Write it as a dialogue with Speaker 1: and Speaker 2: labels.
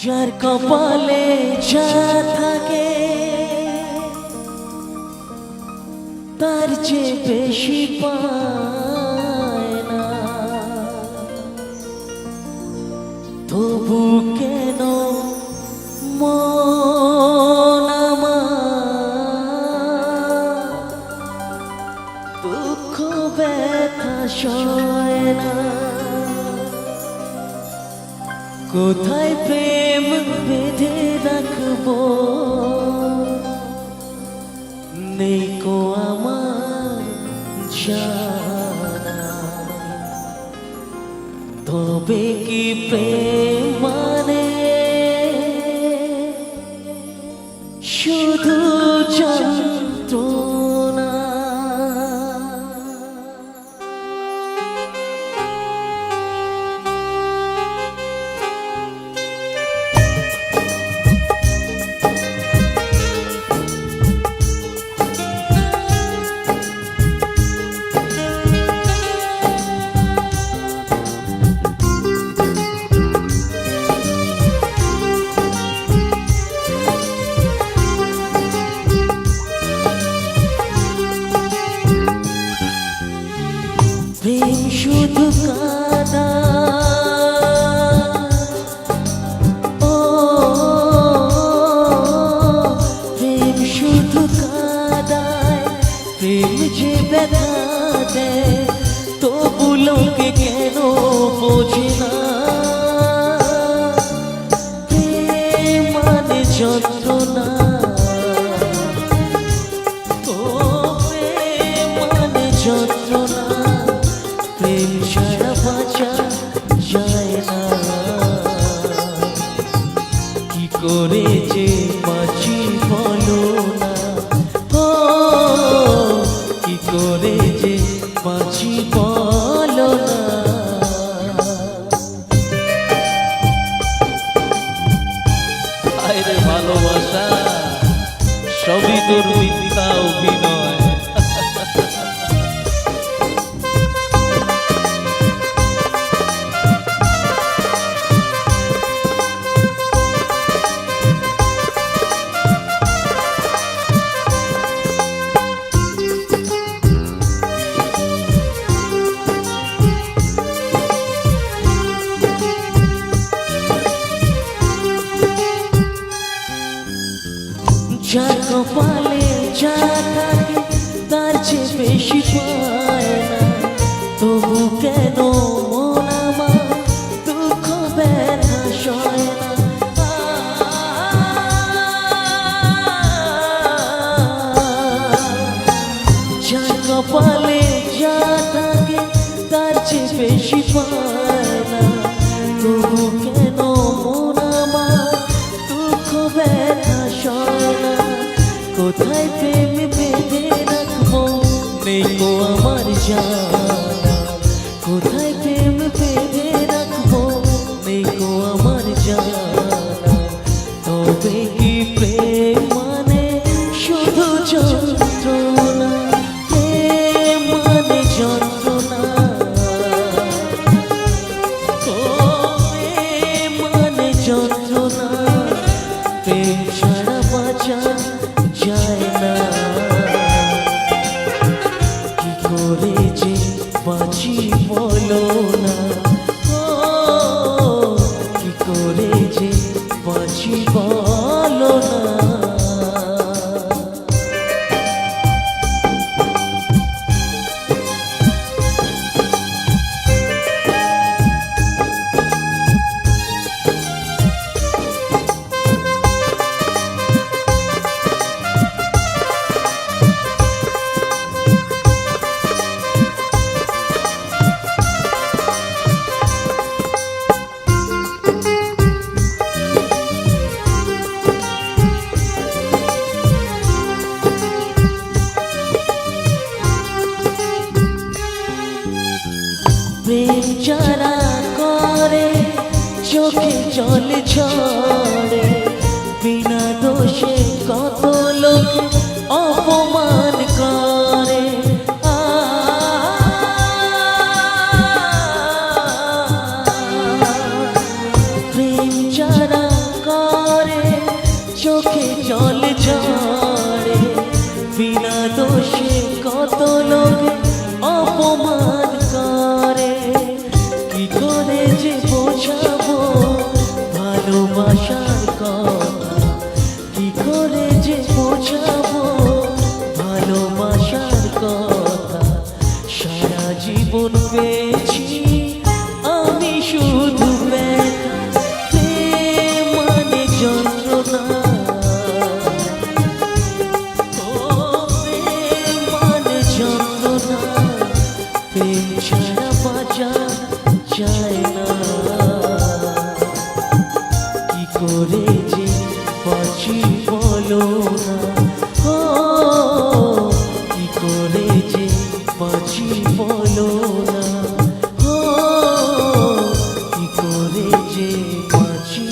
Speaker 1: যার কপালে যা থাকে তার চেয়ে বেশি পায় না। তবু কেন মন আমার দুঃখ ব্যথা সয় না। কোথায় প্রেম বেঁধে রাখবো নেই কো আমার জানা। তবে কি প্রেম মানে শুধু যন্ত্রণা? প্রেম শুধু কাদা, ও প্রেম শুধু কাদায়, প্রেম যে ব্যথা দেয় তবু লোকে কেন বোঝে না। প্রেম মানে যন্ত্রণা, ও প্রেম মানে যন্ত্রণা। প্রেম ছাড়া বাঁচা যায় না। কি করে যে বাঁচি বলো না, ও কি করে যে বাঁচি বলো না। আরে ভালোবাসা সবই তোর মিথ্যা অভিনয়। যার কপালে যা থাকে তার চেয়ে বেশি পায় না। তবু কেন মন আমার দুঃখ ব্যথা সয় না। যার কপালে যা থাকে তার চেয়ে বেশি পায় না। তবু কেন মন আমার দুঃখ ব্যথা সয় না। কোথায় প্রেম বেঁধে রাখবো নেই কো আমার জানা। কোথায় প্রেম বেঁধে রাখবো নেই কো আমার জানা। তবে কি প্রেম মানে শুধু যন্ত্রণা? প্রেম মানে যন্ত্রণা, ও প্রেম মানে যন্ত্রণা। প্রেম ছাড়া বাঁচা যায় না। কি করে যে বাঁচি বলো না, ও কি করে যে বাঁচি বলো না। প্রেম যারা করে চোখে জল ঝরে, বিনা দোষে কত লোক অপমান করে। প্রেম যারা জল ঝরে বিনা দোষে কত লোকে অপমান করে কি করে যে বোঝাবো ভালোবাসার কথা কি করে যে বোঝাবো ভালোবাসার কথা সারা জীবন পেয়েছি আমি শুধু ব্যথা প্রেম মানে যন্ত্রণা ও প্রেম মানে যন্ত্রণা প্রেম ছাড়া বাঁচা যায় না কি করে যে বাঁচি বলো না ও কি করে যে বাঁচি বলো না ও কি করে যে বাঁচি